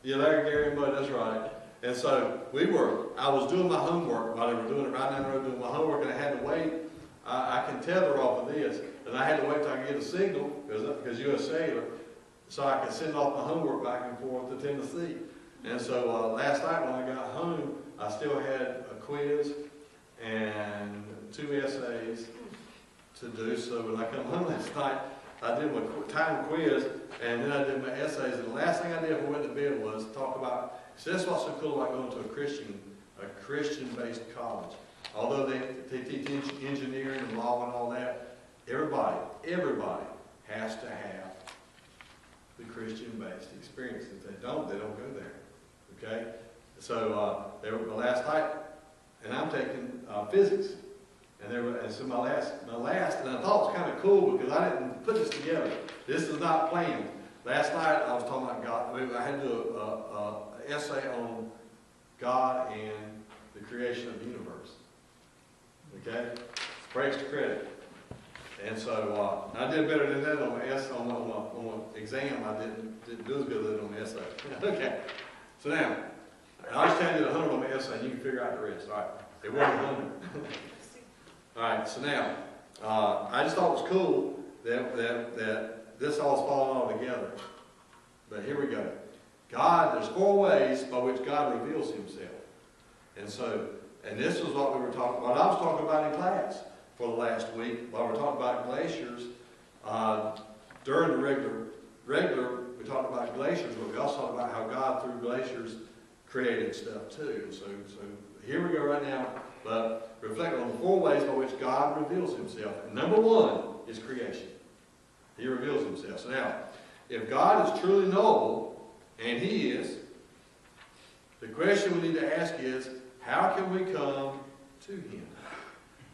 Yeah, Larry, Gary, and Bud, that's right. And so I was doing my homework while they were doing it right down the road, doing my homework, and I had to wait. I can tether off of this, and I had to wait till I could get a signal, because you're a sailor, so I could send off my homework back and forth to Tennessee. And so last night when I got home, I still had a quiz and 2 essays to do. So when I come home last night, I did my time quiz, and then I did my essays. And the last thing I did before I went to bed was talk about, so that's what's so cool about going to a Christian-based college. Although they teach engineering and law and all that, everybody has to have the Christian-based experience. If they don't go there. Okay? So they were last night, and I'm taking physics. And so my last, and I thought it was kind of cool because I didn't put this together. This is not planned. Last night I was talking about God. I had to do an essay on God and the creation of the universe. Okay? Praise to credit. And so I did better than that on my essay, on my exam. I didn't do as good as that on the essay. Okay. So now, I was telling you 100 on my essay, and you can figure out the rest. All right. It wasn't 100. All right. So now, I just thought it was cool that this all is falling all together. But here we go. There's 4 ways by which God reveals himself. And this is what I was talking about in class for the last week, while we're talking about glaciers. During the regular, we talked about glaciers, but we also talked about how God, through glaciers, created stuff too. So here we go right now, but reflecting on the 4 ways by which God reveals himself. And number 1 is creation. He reveals himself. So now, if God is truly knowable, and he is, the question we need to ask is, how can we come to him?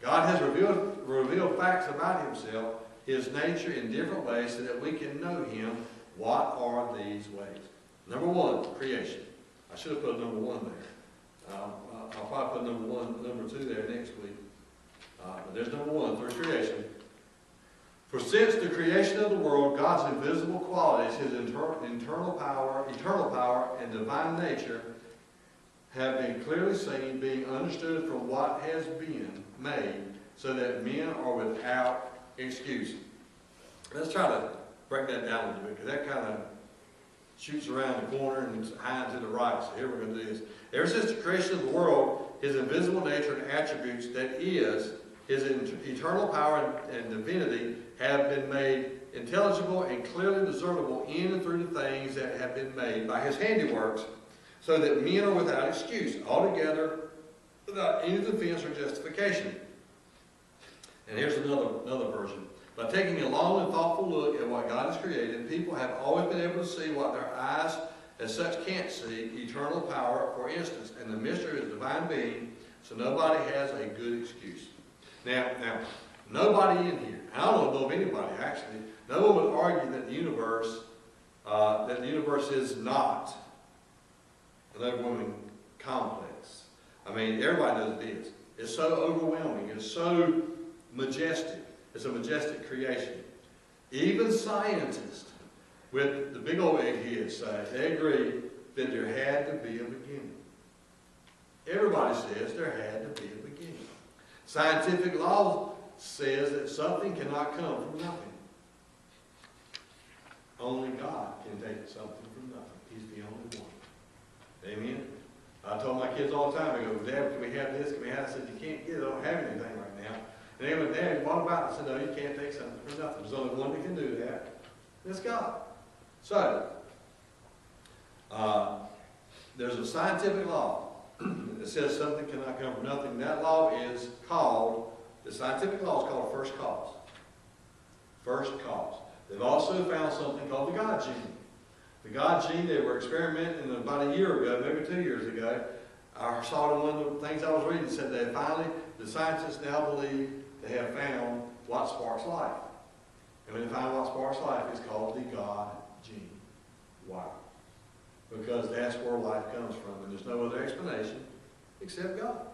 God has revealed facts about himself, his nature in different ways so that we can know him. What are these ways? Number 1, creation. I should have put number 1 there. I'll probably put number 2 there next week. But there's number 1, through creation. For since the creation of the world, God's invisible qualities, his eternal power, and divine nature have been clearly seen, being understood from what has been made, so that men are without excuse. Let's try to break that down a little bit, because that kind of shoots around the corner and is high to the right. So here we're going to do this. Ever since the creation of the world, his invisible nature and attributes, that is, his eternal power and divinity, have been made intelligible and clearly discernible in and through the things that have been made by his handiworks, so that men are without excuse, altogether without any defense or justification. And here's another version. By taking a long and thoughtful look at what God has created, people have always been able to see what their eyes as such can't see, eternal power, for instance, and the mystery of divine being, so nobody has a good excuse. Now, nobody in here, I don't know of anybody actually, no one would argue that the universe is not an overwhelming complex. I mean, everybody knows it is. It's so overwhelming. It's so majestic. It's a majestic creation. Even scientists, with the big old eggheads, say they agree that there had to be a beginning. Everybody says there had to be a beginning. Scientific law says that something cannot come from nothing. Only God can take something from nothing. He's the only one. Amen? I told my kids all the time, I go, Dad, can we have this? Can we have this? I said, you can't get it. I don't have anything right now. And they went, Dad, what about it? I said, no, you can't take something from nothing. There's only one that can do that. That's God. So, there's a scientific law that says something cannot come from nothing. That law is called, the scientific law is called first cause. First cause. They've also found something called the God gene. The God gene, they were experimenting about a year ago, maybe 2 years ago. I saw one of the things I was reading said that finally, the scientists now believe they have found what sparks life. And when they find what sparks life, it's called the God gene. Why? Because that's where life comes from, and there's no other explanation except God.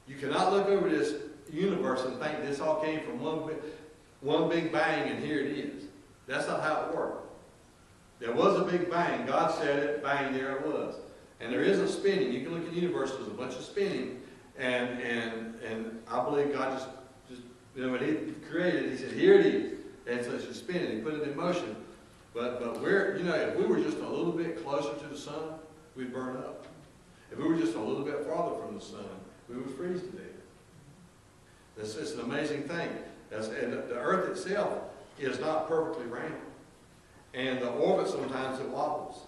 You cannot look over this universe and think this all came from one big bang and here it is. That's not how it works. There was a big bang. God said it, bang, there it was. And there isn't spinning. You can look at the universe, there's a bunch of spinning. And I believe God just when He created it, He said, here it is. And so it's just spinning. He put it in motion. But we're, if we were just a little bit closer to the sun, we'd burn up. If we were just a little bit farther from the sun, we would freeze to death. It's an amazing thing. And the earth itself is not perfectly round. And the orbit sometimes it wobbles.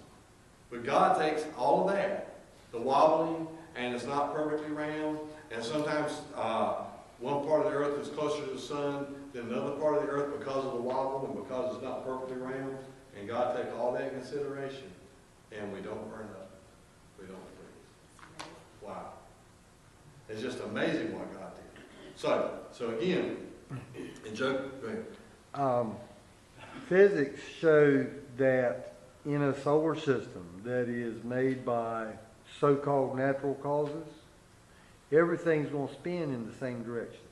But God takes all of that, the wobbling, and it's not perfectly round, and sometimes one part of the earth is closer to the sun than another part of the earth because of the wobble and because it's not perfectly round. And God takes all that in consideration, and we don't burn up. We don't freeze. Wow. It's just amazing what God did. So again, in Job, go ahead. Physics showed that in a solar system that is made by so-called natural causes, everything's going to spin in the same direction.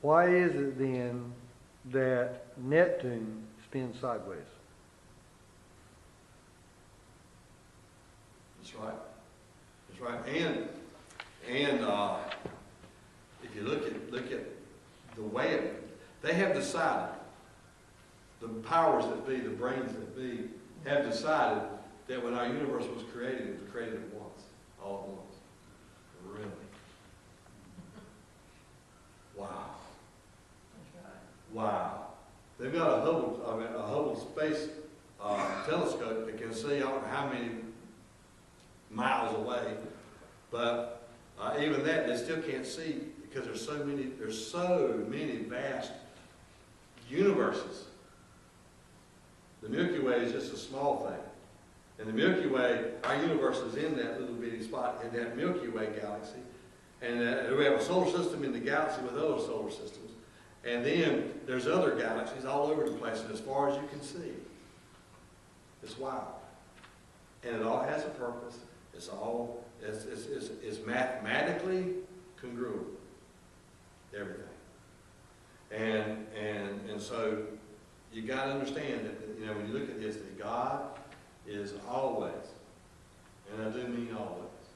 Why is it then that Neptune spins sideways? That's right. That's right. And if you look at the way they have decided, the powers that be, the brains that be, have decided that when our universe was created, it was created at once, all at once. Really? Wow. Wow. They've got a Hubble Space telescope that can see I don't know how many miles away, but even that they still can't see because there's so many vast universes. The Milky Way is just a small thing. And the Milky Way, our universe is in that little bitty spot, in that Milky Way galaxy. And we have a solar system in the galaxy with other solar systems. And then there's other galaxies all over the place, and as far as you can see. It's wild. And it all has a purpose. It's mathematically congruent. Everything. And so you got to understand that, when you look at this, that God is always, and I do mean always,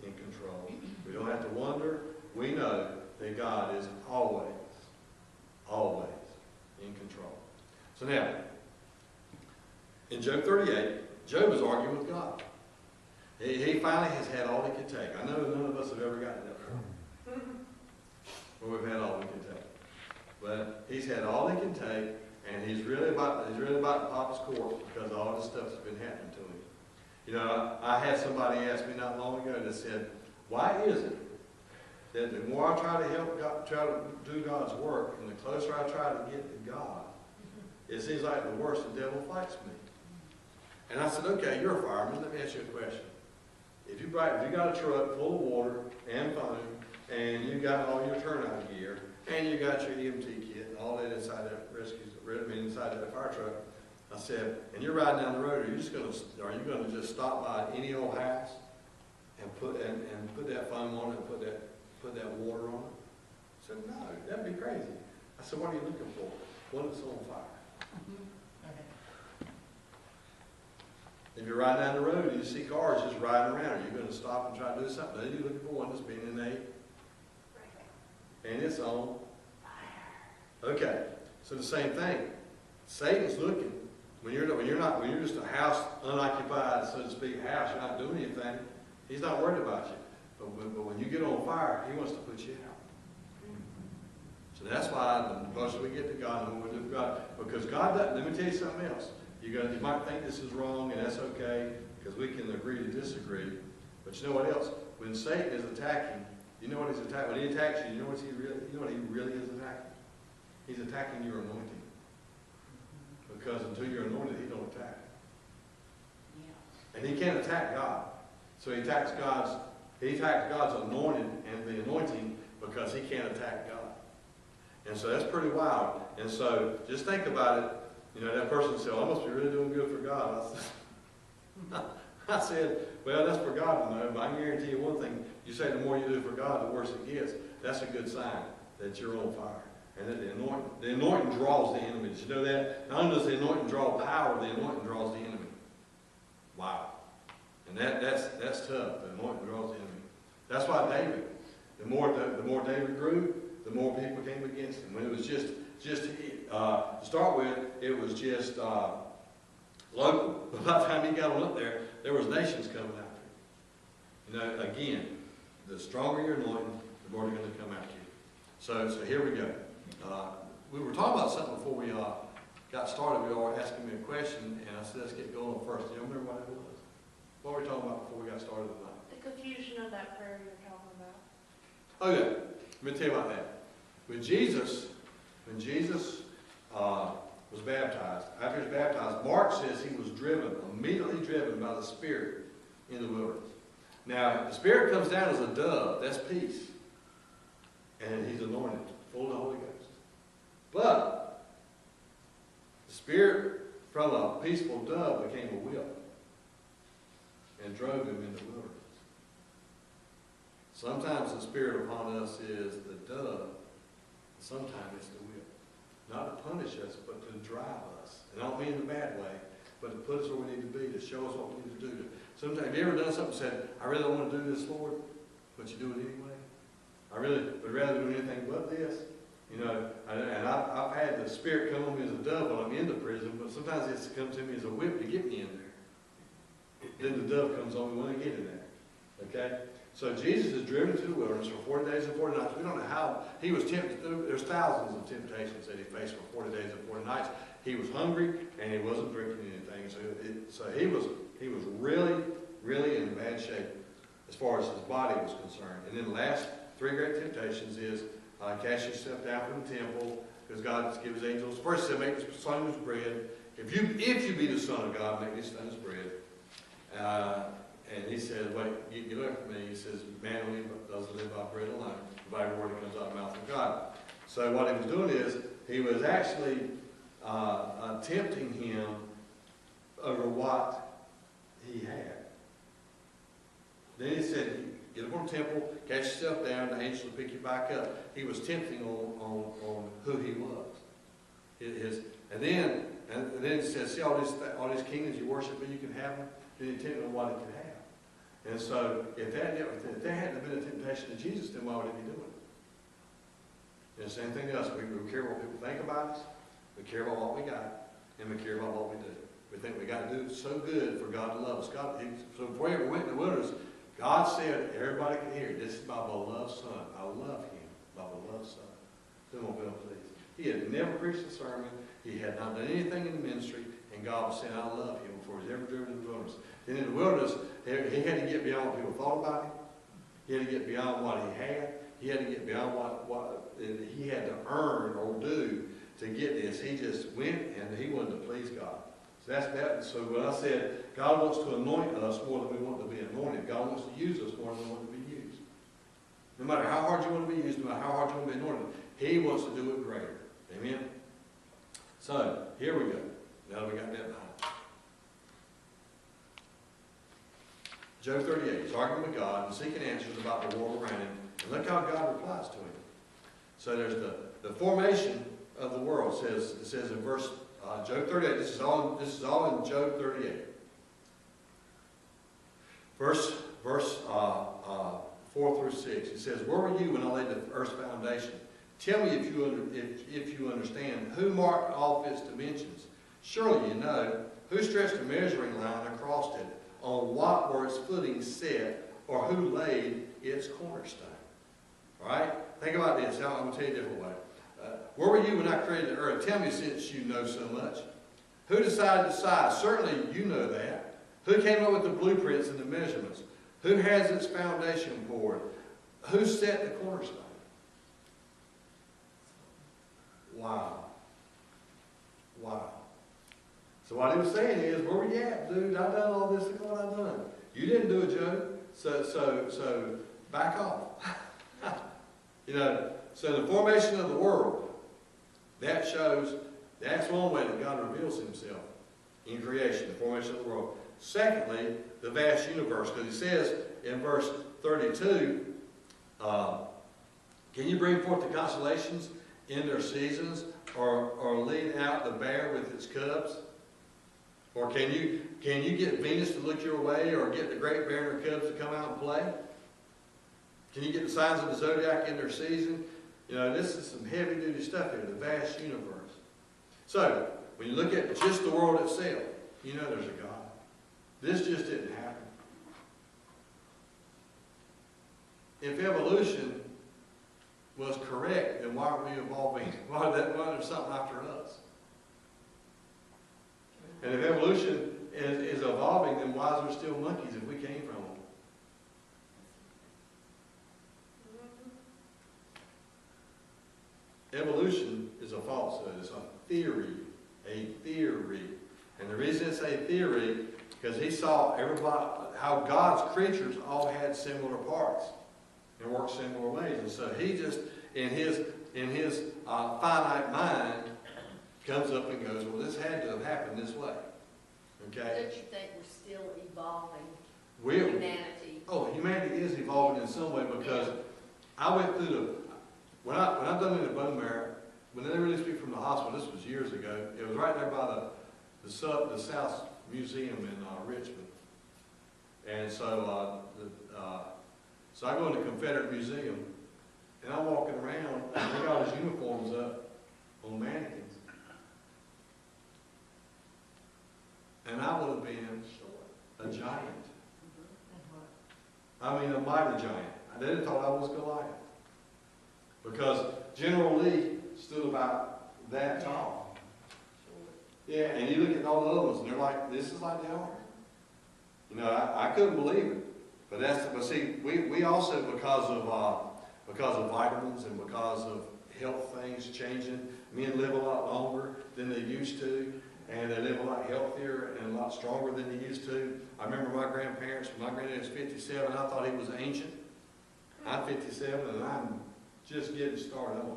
in control. We don't have to wonder. We know that God is always in control. So now, in Job 38, Job is arguing with God. He finally has had all he could take. I know none of us have ever gotten that far. Where we've had all we can take. But he's had all he can take, and he's really about Papa's corpse because all this stuff has been happening to him. I had somebody ask me not long ago that said, why is it that the more I try to help God, try to do God's work, and the closer I try to get to God, it seems like the worse the devil fights me? And I said, okay, you're a fireman. Let me ask you a question. If you got a truck full of water and foam, and you got all your turnout gear, and you got your EMT kit, and all that inside that inside that fire truck, I said, and you're riding down the road, are you going to just stop by any old house and put that foam on it and put that water on it? I said, no, that'd be crazy. I said, what are you looking for? One that's on fire. If you're riding down the road and you see cars just riding around, are you going to stop and try to do something? No, you're looking for one that's been in there and it's on fire. Okay, so the same thing. Satan's looking. When you're just a house, unoccupied, so to speak, house, you're not doing anything, he's not worried about you. But when you get on fire, he wants to put you out. So that's why the closer we get to God, the more we do for God. Because God doesn't, let me tell you something else. You might think this is wrong, and that's okay, because we can agree to disagree. But you know what else? When Satan is attacking, you know what he's attacking? When he attacks you, you know what he really is attacking? He's attacking your anointing. Because until you're anointed, he don't attack. Yeah. And he can't attack God. So he attacks God's anointed and the anointing because he can't attack God. And so that's pretty wild. And so just think about it. That person said, well, I must be really doing good for God. I said, well, that's for God to know, but I can guarantee you one thing. You say the more you do for God, the worse it gets. That's a good sign that you're on fire. And that the anointing draws the enemy. Did you know that? Not only does the anointing draw power, the anointing draws the enemy. Wow. And that's tough. The anointing draws the enemy. That's why David, the more David grew, the more people came against him. When it was just to start with, it was just local. But by the time he got on up there, there was nations coming after him. You know, again, the stronger your anointing, the more they're going to come after you. So here we go. We were talking about something before we got started. We all were asking me a question, and I said, let's get going first. Do you remember what it was? What were we talking about before we got started tonight? The confusion of that prayer you're talking about. Oh yeah, let me tell you about that. When Jesus was baptized, after he was baptized, Mark says he was immediately driven by the Spirit in the wilderness. Now, the Spirit comes down as a dove, that's peace. And he's anointed, full of the Holy Ghost. But the Spirit from a peaceful dove became a whip and drove him into the wilderness. Sometimes the Spirit upon us is the dove, and sometimes it's the whip. Not to punish us, but to drive us. And I don't mean in a bad way, but to put us where we need to be, to show us what we need to do. Sometimes, have you ever done something and said, I really don't want to do this, Lord, but you do it anyway? I really would rather do anything but this. You know, and I've had the Spirit come on me as a dove when I'm in the prison, but sometimes it comes to me as a whip to get me in there. Then the dove comes on me when I get in there. Okay? So Jesus is driven to the wilderness for 40 days and 40 nights. We don't know how he was tempted. There's thousands of temptations that he faced for 40 days and 40 nights. He was hungry and he wasn't drinking anything. So he was really, really in bad shape as far as his body was concerned. And then the last three great temptations is cast yourself down from the temple, because God gives his angels. First he said, make the stones bread. If you be the Son of God, make these stones bread. And he says, wait, get away from me. He says, man doesn't live by bread alone, but by every word that comes out of the mouth of God. So what he was doing is, he was actually tempting him over what he had. Then he said, get up on the temple, cast yourself down, the angels will pick you back up. He was tempting on who he was. And then he says, see all these kingdoms you worship, but you can have them. Then he tempted on what he could have. And so, if that hadn't been a temptation to Jesus, then why would he be doing it? And the same thing to us. We care what people think about us. We care about what we got. And we care about what we do. We think we got to do so good for God to love us. So before he ever went in the wilderness, God said, everybody can hear, this is my beloved Son. I love him, my beloved Son. Whom I will please. He had never preached a sermon. He had not done anything in the ministry. And God was saying, I love him before he was ever driven into the wilderness. Then in the wilderness, he had to get beyond what people thought about him. He had to get beyond what he had. He had to get beyond what he had to earn or do to get this. He just went and he wanted to please God. So that's that. So when I said God wants to anoint us more than we want to be anointed, God wants to use us more than we want to be used. No matter how hard you want to be used, no matter how hard you want to be anointed, he wants to do it greater. Amen? So, here we go. Now that we got that behind. Job 38, he's arguing with God and seeking answers about the world around him. And look how God replies to him. So there's the formation of the world. It says in verse Job 38. This is all in Job 38. Verse 4 through 6. It says, "Where were you when I laid the earth's foundation? Tell me if you understand. Who marked off its dimensions? Surely you know. Who stretched a measuring line across it? On what were its footings set? Or who laid its cornerstone?" All right? Think about this. I'm going to tell you a different way. Where were you when I created the earth? Tell me, since you know so much. Who decided the size? Certainly you know that. Who came up with the blueprints and the measurements? Who has its foundation poured? Who set the cornerstone? Wow. Wow. So what he was saying is, where were you at, dude? I done all this. Look what I've done. You didn't do it, Joe. So back off. You know, so the formation of the world, that's one way that God reveals himself in creation, the formation of the world. Secondly, the vast universe, because he says in verse 32, can you bring forth the constellations in their seasons, or lead out the bear with its cubs? Or can you get Venus to look your way, or get the great bear and her cubs to come out and play? Can you get the signs of the zodiac in their season? You know, this is some heavy duty stuff here, the vast universe. So, when you look at just the world itself, you know there's a God. This just didn't happen. If evolution was correct, then why aren't we evolving? Why there's something after us? And if evolution is evolving, then why is there still monkeys if we came from them? Evolution is a falsehood. It's a theory. A theory. And the reason it's a theory, because he saw everybody, how God's creatures all had similar parts and worked similar ways. And so he just, in his finite mind, comes up and goes, well, this had to have happened this way. Okay? Don't you think we're still evolving We're, humanity? oh, humanity is evolving in some way, because I went through the, when I done in the bone marrow, when they released me from the hospital, this was years ago, it was right there by the South Museum in Richmond. And so, so I go in the Confederate Museum, and I'm walking around, and they got his uniforms up on mannequins. And I would have been a giant. I mean, a mighty giant. They didn't thought I was Goliath. Because General Lee stood about that tall. Yeah, and you look at all the other ones, and they're like, this is like they are. You know, I couldn't believe it. But see, we also, because of vitamins and because of health things changing, men live a lot longer than they used to, and they live a lot healthier and a lot stronger than they used to. I remember my grandparents, my granddad was 57, I thought he was ancient. I'm 57, and I'm just getting started. I'm a